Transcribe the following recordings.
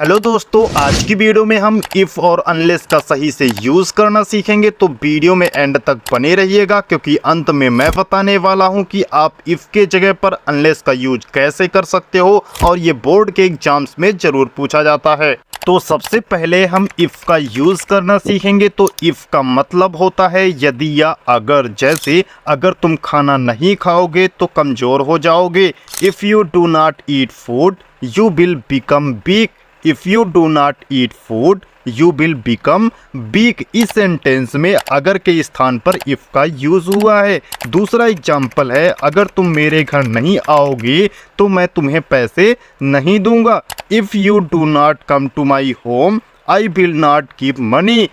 Hello दोस्तों, आज की वीडियो में हम इफ़ और अनलेस का सही से यूज़ करना सीखेंगे। तो वीडियो में एंड तक बने रहिएगा, क्योंकि अंत में मैं बताने वाला हूं कि आप इफ़ के जगह पर अनलेस का यूज कैसे कर सकते हो, और ये बोर्ड के एग्जाम्स में ज़रूर पूछा जाता है। तो सबसे पहले हम इफ़ का यूज़ करना सीखेंगे। तो इफ़ का मतलब होता है यदि या अगर। जैसे अगर तुम खाना नहीं खाओगे तो कमज़ोर हो जाओगे। If you do not eat food you will become weak. If you do not eat food you will become weak. इस सेंटेंस में अगर के स्थान पर इफ़ का यूज़ हुआ है। दूसरा एग्जाम्पल है, अगर तुम मेरे घर नहीं आओगे तो मैं तुम्हें पैसे नहीं दूंगा। If you do not come to my home I will not give money.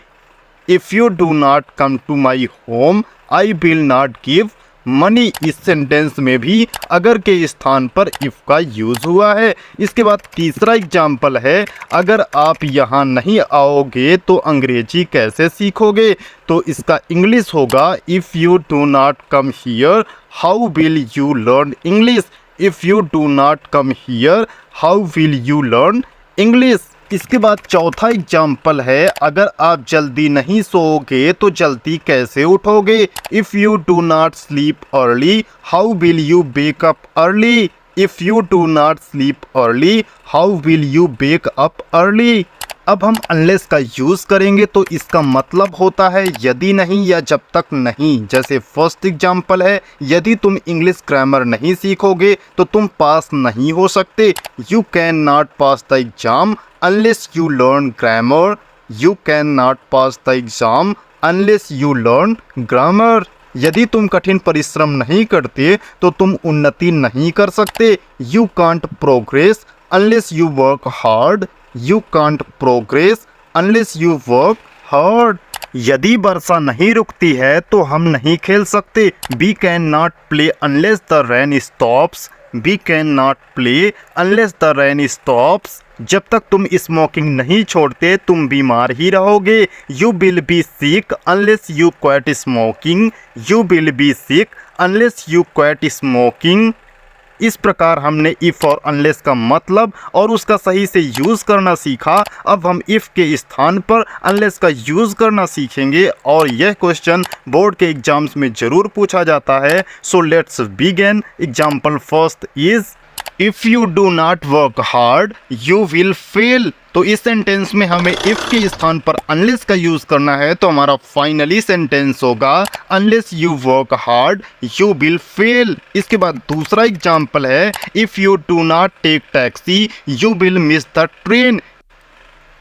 If you do not come to my home I will not give money. इस सेंटेंस में भी अगर के स्थान पर इफ़ का यूज़ हुआ है। इसके बाद तीसरा एग्जाम्पल है, अगर आप यहाँ नहीं आओगे तो अंग्रेजी कैसे सीखोगे। तो इसका इंग्लिश होगा, if you do not come here how will you learn English. If you do not come here how will you learn English. इसके बाद चौथा एग्जाम्पल है, अगर आप जल्दी नहीं सोओगे तो जल्दी कैसे उठोगे। If you do not sleep early how will you wake up early. If you do not sleep early how will you wake up early. अब हम अनलेस का यूज़ करेंगे। तो इसका मतलब होता है यदि नहीं या जब तक नहीं। जैसे फर्स्ट एग्जाम्पल है, यदि तुम इंग्लिश ग्रामर नहीं सीखोगे तो तुम पास नहीं हो सकते। You can not pass the exam unless you learn grammar. You can not pass the exam unless you learn grammar. यदि तुम कठिन परिश्रम नहीं करते तो तुम उन्नति नहीं कर सकते। You can't progress unless you work hard. You can't progress unless you work hard. यदि वर्षा नहीं रुकती है तो हम नहीं खेल सकते। We can not play unless the rain stops. We can not play unless the rain stops. जब तक तुम स्मोकिंग नहीं छोड़ते तुम बीमार ही रहोगे। You will be sick unless you quit smoking. You will be sick unless you quit smoking. इस प्रकार हमने इफ़ और अनलेस का मतलब और उसका सही से यूज़ करना सीखा। अब हम इफ़ के स्थान पर अनलेस का यूज़ करना सीखेंगे, और यह क्वेश्चन बोर्ड के एग्जाम्स में ज़रूर पूछा जाता है। So let's begin. Example first is, if you do not work hard you will fail. तो इस सेंटेंस में हमें इफ़ के स्थान पर अनलेस का यूज़ करना है। तो हमारा फाइनली सेंटेंस होगा, unless you work hard you will fail. इसके बाद दूसरा एग्जाम्पल है, if you do not take taxi you will miss the train.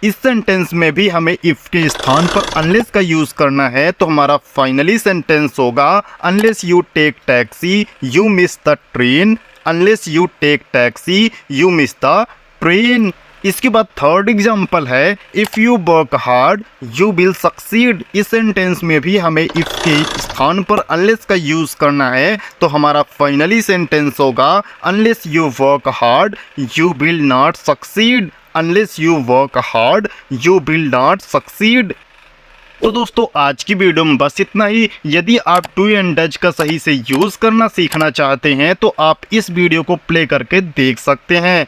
इस सेंटेंस में भी हमें इफ़ के स्थान पर अनलेस का यूज़ करना है। तो हमारा फाइनली सेंटेंस होगा, unless you take taxi you miss the train. Unless you take taxi you miss the train. इसके बाद थर्ड एग्जाम्पल है, if you work hard you will succeed. इस सेंटेंस में भी हमें इफ़ के स्थान पर अनलेस का यूज़ करना है। तो हमारा फाइनली सेंटेंस होगा, unless you work hard you will not succeed. Unless you work hard you will not succeed. तो दोस्तों, आज की वीडियो में बस इतना ही। यदि आप डू एंड डज का सही से यूज़ करना सीखना चाहते हैं तो आप इस वीडियो को प्ले करके देख सकते हैं।